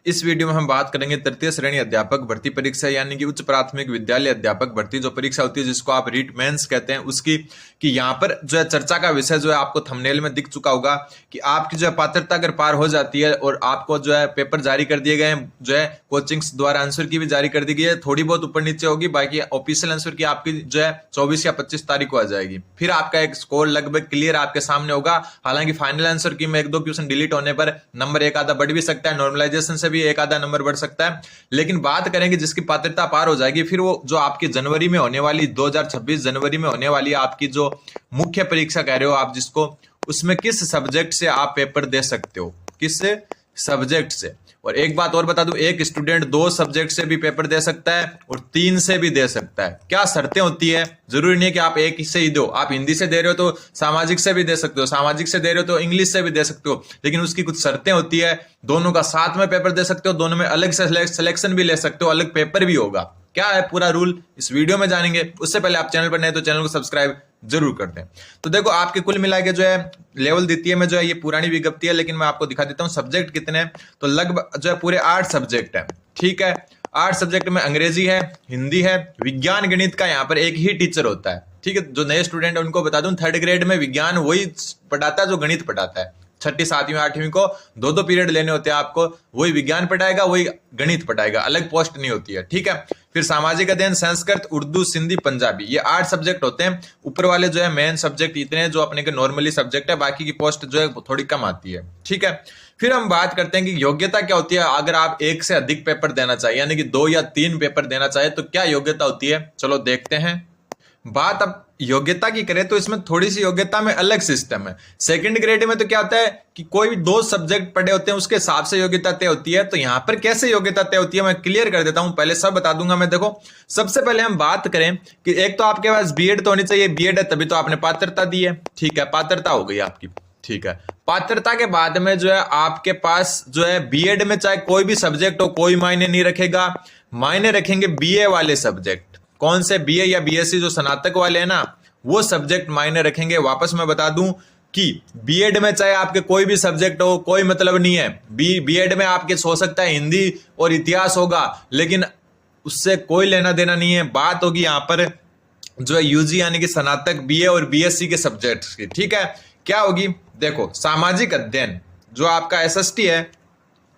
इस वीडियो में हम बात करेंगे तृतीय श्रेणी अध्यापक भर्ती परीक्षा यानी कि उच्च प्राथमिक विद्यालय अध्यापक भर्ती जो परीक्षा होती है जिसको आप रीट मेंस कहते हैं उसकी कि यहाँ पर जो है चर्चा का विषय जो है आपको थंबनेल में दिख चुका होगा कि आपकी जो है पात्रता अगर पार हो जाती है और आपको जो है पेपर जारी कर दिए गए हैं, जो है कोचिंग्स द्वारा आंसर की भी जारी कर दी गई है, थोड़ी बहुत ऊपर नीचे होगी, बाकी ऑफिशियल आंसर की आपकी जो है 24 या 25 तारीख को आ जाएगी। फिर आपका एक स्कोर लगभग क्लियर आपके सामने होगा। हालांकि फाइनल आंसर की में एक दो क्वेश्चन डिलीट होने पर नंबर एक आधा बढ़ भी सकता है, नॉर्मलाइजेशन से भी एक आधा नंबर बढ़ सकता है। लेकिन बात करेंगे जिसकी पात्रता पार हो जाएगी, फिर वो जो आपकी जनवरी में होने वाली 2026 जनवरी में होने वाली आपकी जो मुख्य परीक्षा कह रहे हो आप जिसको, उसमें किस सब्जेक्ट से आप पेपर दे सकते हो, किस सब्जेक्ट से। और एक बात और बता दूं, एक स्टूडेंट 2 सब्जेक्ट से भी पेपर दे सकता है और 3 से भी दे सकता है। क्या शर्तें होती है, जरूरी नहीं है कि आप एक से ही दो। आप हिंदी से दे रहे हो तो सामाजिक से भी दे सकते हो, सामाजिक से दे रहे हो तो इंग्लिश से भी दे सकते हो, लेकिन उसकी कुछ शर्तें होती है। दोनों का साथ में पेपर दे सकते हो, दोनों में अलग से सिलेक्शन भी ले सकते हो, अलग पेपर भी होगा। क्या है पूरा रूल इस वीडियो में जानेंगे। उससे पहले आप चैनल पर नए तो चैनल को सब्सक्राइब जरूर कर दें। तो देखो आपके कुल मिला के जो है लेवल द्वितीय में जो है ये पुरानी विज्ञप्ति है, लेकिन मैं आपको दिखा देता हूं सब्जेक्ट कितने हैं। तो लगभग जो है पूरे 8 सब्जेक्ट है, ठीक है। 8 सब्जेक्ट में अंग्रेजी है, हिंदी है, विज्ञान गणित का यहाँ पर एक ही टीचर होता है, ठीक है। जो नए स्टूडेंट है उनको बता दूं, 3rd ग्रेड में विज्ञान वही पढ़ाता है जो गणित पढ़ाता है। 6ठी 7वीं 8वीं को 2-2 पीरियड लेने होते हैं आपको, वही विज्ञान पढ़ाएगा वही गणित पढ़ाएगा, अलग पोस्ट नहीं होती है, ठीक है। फिर सामाजिक अध्ययन, संस्कृत, उर्दू, सिंधी, पंजाबी, ये 8 सब्जेक्ट होते हैं। ऊपर वाले जो है मेन सब्जेक्ट इतने हैं जो अपने के नॉर्मली सब्जेक्ट है, बाकी की पोस्ट जो है थोड़ी कम आती है, ठीक है। फिर हम बात करते हैं कि योग्यता क्या होती है। अगर आप एक से अधिक पेपर देना चाहिए यानी कि 2 या 3 पेपर देना चाहिए तो क्या योग्यता होती है, चलो देखते हैं। बात अब योग्यता की करें तो इसमें थोड़ी सी योग्यता में अलग सिस्टम है। 2nd ग्रेड में तो क्या होता है कि कोई भी 2 सब्जेक्ट पढ़े होते हैं उसके हिसाब से योग्यता तय होती है। तो यहां पर कैसे योग्यता तय होती है मैं क्लियर कर देता हूं, पहले सब बता दूंगा मैं। देखो सबसे पहले हम बात करें कि एक तो आपके पास बीएड तो होनी चाहिए, बीएड है तभी तो आपने पात्रता दी है, ठीक है, पात्रता हो गई आपकी, ठीक है। पात्रता के बाद में जो है आपके पास जो है बीएड में चाहे कोई भी सब्जेक्ट हो कोई मायने नहीं रखेगा, मायने रखेंगे बीए वाले सब्जेक्ट। कौन से, बीए या बीएससी जो स्नातक वाले हैं ना, वो सब्जेक्ट मायने रखेंगे। वापस मैं बता दूं कि बीएड में चाहे आपके कोई भी सब्जेक्ट हो कोई मतलब नहीं है। बीएड में आपके हो सकता है हिंदी और इतिहास होगा, लेकिन उससे कोई लेना देना नहीं है। बात होगी यहां पर जो है यूजी यानी कि स्नातक बीए और बीएससी के सब्जेक्ट की, ठीक है। क्या होगी देखो, सामाजिक अध्ययन जो आपका एसएसटी है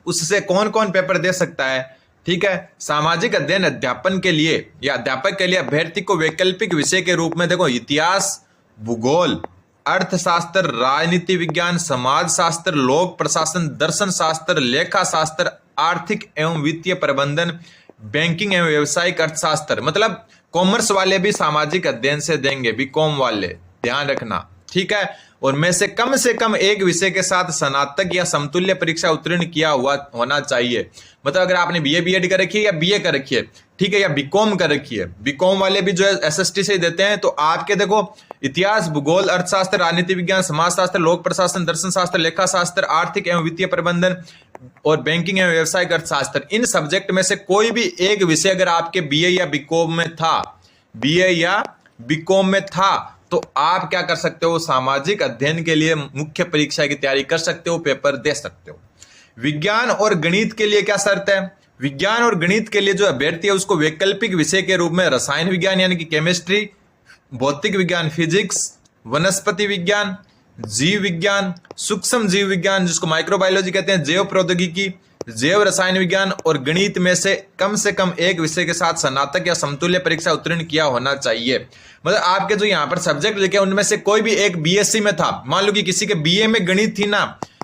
उससे कौन कौन पेपर दे सकता है, ठीक है। सामाजिक अध्ययन अध्यापन के लिए या अध्यापक के लिए अभ्यर्थी को वैकल्पिक विषय के रूप में देखो इतिहास, भूगोल, अर्थशास्त्र, राजनीति विज्ञान, समाज शास्त्र, लोक प्रशासन, दर्शन शास्त्र, लेखा शास्त्र, आर्थिक एवं वित्तीय प्रबंधन, बैंकिंग एवं व्यवसायिक अर्थशास्त्र, मतलब कॉमर्स वाले भी सामाजिक अध्ययन से देंगे, बीकॉम वाले, ध्यान रखना, ठीक है। और में से कम एक विषय के साथ स्नातक या समतुल्य परीक्षा उत्तीर्ण किया हुआ होना चाहिए। मतलब अगर आपने बीए बीएड कर रखी है या बीए कर रखी है, ठीक है, या बीकॉम कर रखी है, बीकॉम वाले भी जो है एसएसटी से ही देते हैं। तो आपके देखो इतिहास, भूगोल, अर्थशास्त्र, राजनीति विज्ञान, समाजशास्त्र, लोक प्रशासन, दर्शन शास्त्र, लेखा शास्त्र, आर्थिक एवं वित्तीय प्रबंधन और बैंकिंग एवं व्यावसायिक अर्थशास्त्र, इन सब्जेक्ट में से कोई भी एक विषय अगर आपके बीए या बीकॉम में था, बीए या बीकॉम में था, तो आप क्या कर सकते हो, सामाजिक अध्ययन के लिए मुख्य परीक्षा की तैयारी कर सकते हो, पेपर दे सकते हो। विज्ञान और गणित के लिए क्या शर्त है, विज्ञान और गणित के लिए जो अभ्यर्थी है उसको वैकल्पिक विषय के रूप में रसायन विज्ञान यानी कि केमिस्ट्री, भौतिक विज्ञान फिजिक्स, वनस्पति विज्ञान, जीव विज्ञान, सूक्ष्म जीव विज्ञान जिसको माइक्रोबायोलॉजी कहते हैं, जैव प्रौद्योगिकी, जैव रसायन विज्ञान और गणित में से कम एक विषय के साथ स्नातक या समतुल्य परीक्षा उत्तीर्ण किया होना चाहिए। मतलब आपके जो यहाँ पर सब्जेक्ट लिखे उनमें से कोई भी एक बीएससी में था, मान लो कि किसी के बीए में गणित थी ना,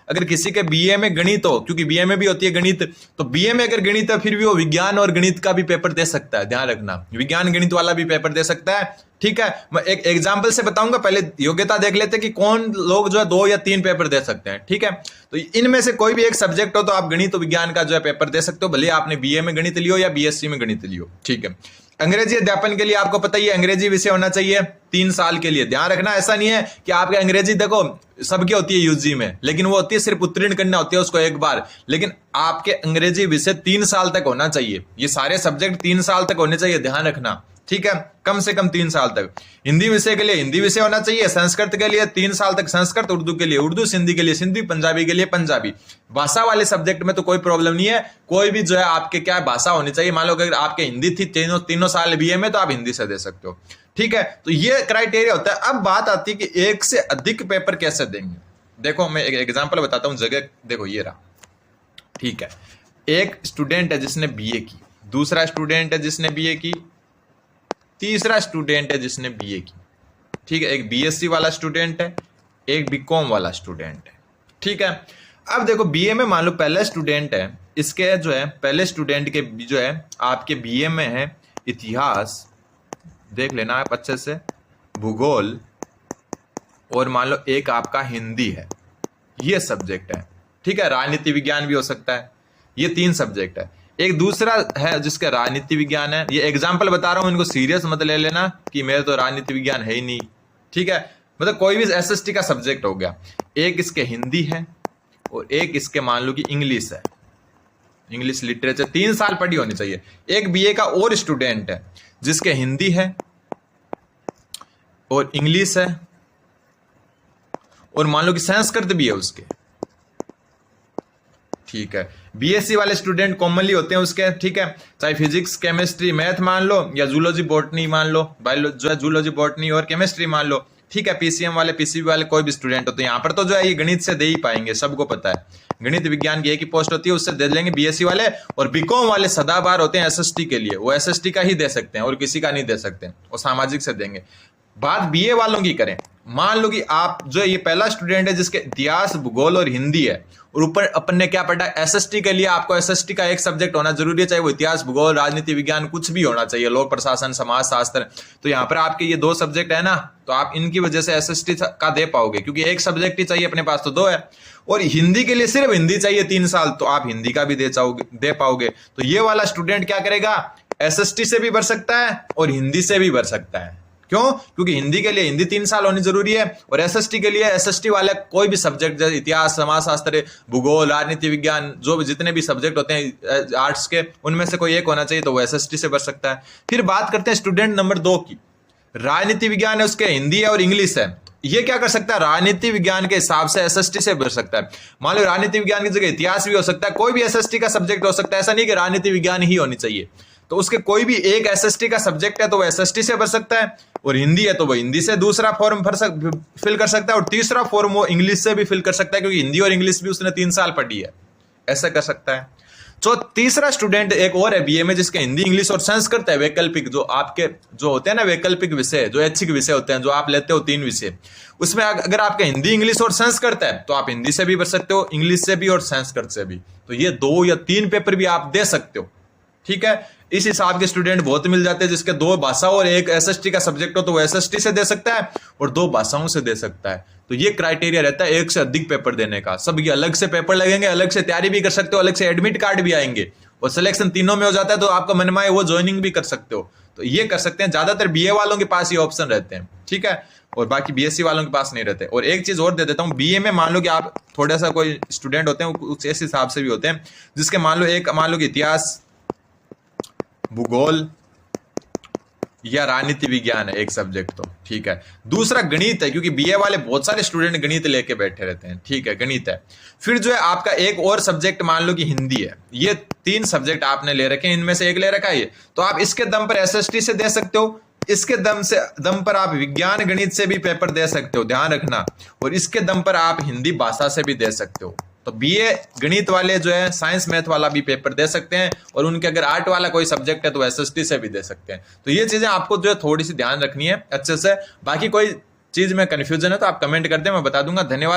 अगर किसी के बीए में गणित हो, क्योंकि बीए में भी होती है गणित, तो बीए में अगर गणित है फिर भी वो विज्ञान और गणित का भी पेपर दे सकता है, ध्यान रखना, विज्ञान गणित वाला भी पेपर दे सकता है, ठीक है। मैं एक एग्जांपल से बताऊंगा, पहले योग्यता देख लेते हैं कि कौन लोग जो है 2 या 3 पेपर दे सकते हैं, ठीक है। तो इनमें से कोई भी एक सब्जेक्ट हो तो आप गणित और विज्ञान का जो है पेपर दे सकते हो, भले आपने बीए में गणित लियो या बीएससी में गणित लियो, ठीक है। अंग्रेजी अध्यापन के लिए आपको पता ही है अंग्रेजी विषय होना चाहिए 3 साल के लिए, ध्यान रखना। ऐसा नहीं है कि आपके अंग्रेजी देखो सबकी होती है यूजी में, लेकिन वो होती है सिर्फ उत्तीर्ण करना होती है उसको एक बार, लेकिन आपके अंग्रेजी विषय 3 साल तक होना चाहिए। ये सारे सब्जेक्ट 3 साल तक होने चाहिए, ध्यान रखना, ठीक है, कम से कम 3 साल तक। हिंदी विषय के लिए हिंदी विषय होना चाहिए, संस्कृत के लिए 3 साल तक संस्कृत, उर्दू के लिए उर्दू, सिंधी के लिए सिंधी, पंजाबी के लिए पंजाबी। भाषा वाले सब्जेक्ट में तो कोई प्रॉब्लम नहीं है, कोई भी जो है आपके क्या भाषा होनी चाहिए। मान लो अगर आपके हिंदी थी तीनों साल बीए में, तो आप हिंदी से दे सकते हो, ठीक है। तो ये क्राइटेरिया होता है। अब बात आती है कि एक से अधिक पेपर कैसे देंगे। देखो मैं एक एग्जाम्पल बताता हूँ, जगह देखो ये रहा, ठीक है। एक स्टूडेंट है जिसने बीए की, दूसरा स्टूडेंट है जिसने बीए की, तीसरा स्टूडेंट है जिसने बीए की, ठीक है। एक बीएससी वाला स्टूडेंट है, एक बीकॉम वाला स्टूडेंट है, ठीक है। अब देखो बीए में मान लो पहला स्टूडेंट है, इसके जो है पहले स्टूडेंट के जो है आपके बीए में है इतिहास, देख लेना आप अच्छे से, भूगोल, और मान लो एक आपका हिंदी है, ये सब्जेक्ट है, ठीक है। राजनीति विज्ञान भी हो सकता है, ये 3 सब्जेक्ट है। एक दूसरा है जिसका राजनीति विज्ञान है, ये एग्जाम्पल बता रहा हूं, इनको सीरियस मत ले लेना कि मेरे तो राजनीति विज्ञान है ही नहीं, ठीक है। मतलब कोई भी एसएसटी का सब्जेक्ट हो गया। एक इसके हिंदी है और एक इसके मान लो कि इंग्लिश है, इंग्लिश लिटरेचर 3 साल पढ़ी होनी चाहिए। एक बीए का और स्टूडेंट है जिसके हिंदी है और इंग्लिश है, और मान लो कि संस्कृत भी है उसके, ठीक है। बीएससी वाले स्टूडेंट कॉमनली होते हैं उसके, ठीक है, चाहे फिजिक्स केमिस्ट्री मैथ मान लो, या जूलॉजी बॉटनी मान लो, बायोलॉजी जो है जूलॉजी बॉटनी और केमिस्ट्री मान लो, ठीक है। पीसीएम वाले पीसीबी वाले कोई भी स्टूडेंट होते हैं, यहाँ पर तो जो है ये गणित से दे ही पाएंगे, सबको पता है। गणित विज्ञान की एक ही पोस्ट होती है, उससे दे लेंगे बीएससी वाले। और बीकॉम वाले सदाबहार होते हैं एसएसटी के लिए, वो एसएसटी का ही दे सकते हैं और किसी का नहीं दे सकते, और सामाजिक से देंगे। बात बीए वालों की करें, मान लो कि आप जो ये पहला स्टूडेंट है जिसके इतिहास, भूगोल और हिंदी है, और ऊपर अपन ने क्या पढ़ा, एसएसटी के लिए आपको एसएसटी का एक सब्जेक्ट होना जरूरी है, चाहे वो इतिहास, भूगोल, राजनीति विज्ञान कुछ भी होना चाहिए, लोक प्रशासन, समाज शास्त्र। तो यहाँ पर आपके ये 2 सब्जेक्ट है ना, तो आप इनकी वजह से एसएसटी का दे पाओगे, क्योंकि एक सब्जेक्ट ही चाहिए, अपने पास तो 2 है। और हिंदी के लिए सिर्फ हिंदी चाहिए 3 साल, तो आप हिंदी का भी दे पाओगे। तो ये वाला स्टूडेंट क्या करेगा, एसएसटी से भी भर सकता है और हिंदी से भी भर सकता है। क्यों? क्योंकि हिंदी के लिए हिंदी 3 साल होनी जरूरी है, और एसएसटी के लिए एसएसटी वाले कोई भी सब्जेक्ट जैसे इतिहास, समाजशास्त्र, भूगोल, राजनीति विज्ञान, जो भी जितने भी सब्जेक्ट होते हैं आर्ट्स के, उनमें से कोई एक होना चाहिए, तो वो एसएसटी से भर सकता है। फिर बात करते हैं स्टूडेंट नंबर 2 की। राजनीति विज्ञान है, उसके हिंदी है और इंग्लिश है। ये क्या कर सकता है, राजनीति विज्ञान के हिसाब से एसएसटी से भर सकता है। मान लो राजनीति विज्ञान की जगह इतिहास भी हो सकता है, कोई भी एसएसटी का सब्जेक्ट हो सकता है, ऐसा नहीं कि राजनीति विज्ञान ही होनी चाहिए। तो उसके कोई भी एक एसएसटी का सब्जेक्ट है तो वो एसएसटी से भर सकता है, और हिंदी है तो वो हिंदी से दूसरा फॉर्म फिल कर सकता है, और तीसरा फॉर्म वो इंग्लिश से भी फिल कर सकता है, क्योंकि हिंदी और इंग्लिश भी उसने 3 साल पढ़ी है, ऐसा कर सकता है। तो तीसरा स्टूडेंट एक और है बीए में, जिसके हिंदी, इंग्लिश और संस्कृत है, वैकल्पिक, जो आपके जो होते हैं ना वैकल्पिक विषय, जो ऐच्छिक विषय होते हैं, जो आप लेते हो 3 विषय, उसमें अगर आपके हिंदी, इंग्लिश और संस्कृत है तो आप हिंदी से भी भर सकते हो, इंग्लिश से भी और संस्कृत से भी। तो ये 2 या 3 पेपर भी आप दे सकते हो, ठीक है। इस हिसाब के स्टूडेंट बहुत मिल जाते हैं, जिसके 2 भाषा और एक एसएसटी का सब्जेक्ट हो तो वो एसएसटी से दे सकता है और 2 भाषाओं से दे सकता है। तो ये क्राइटेरिया रहता है एक से अधिक पेपर देने का। सब ये अलग से पेपर लगेंगे, अलग से तैयारी भी कर सकते हो, अलग से एडमिट कार्ड भी आएंगे, और सिलेक्शन तीनों में हो जाता है, तो आपका मनमाए वो ज्वाइनिंग भी कर सकते हो। तो ये कर सकते हैं, ज्यादातर बीए वालों के पास ये ऑप्शन रहते हैं, ठीक है, और बाकी बीएससी वालों के पास नहीं रहते। और एक चीज और दे देता हूं, बीए में मान लो कि आप थोड़ा सा कोई स्टूडेंट होते हैं, कुछ इस हिसाब से भी होते हैं, जिसके मान लो कि इतिहास, भूगोल या राजनीति विज्ञान है एक सब्जेक्ट, तो ठीक है। दूसरा गणित है, क्योंकि बीए वाले बहुत सारे स्टूडेंट गणित लेके बैठे रहते हैं, ठीक है, गणित है। फिर जो है आपका एक और सब्जेक्ट मान लो कि हिंदी है। ये 3 सब्जेक्ट आपने ले रखे हैं, इनमें से एक ले रखा है ये, तो आप इसके दम पर एसएसटी से दे सकते हो, इसके दम पर आप विज्ञान गणित से भी पेपर दे सकते हो, ध्यान रखना, और इसके दम पर आप हिंदी भाषा से भी दे सकते हो। तो बीए गणित वाले जो है साइंस मैथ वाला भी पेपर दे सकते हैं, और उनके अगर आर्ट वाला कोई सब्जेक्ट है तो एसएसटी से भी दे सकते हैं। तो ये चीजें आपको जो है थोड़ी सी ध्यान रखनी है अच्छे से। बाकी कोई चीज में कंफ्यूजन है तो आप कमेंट कर दें, मैं बता दूंगा। धन्यवाद।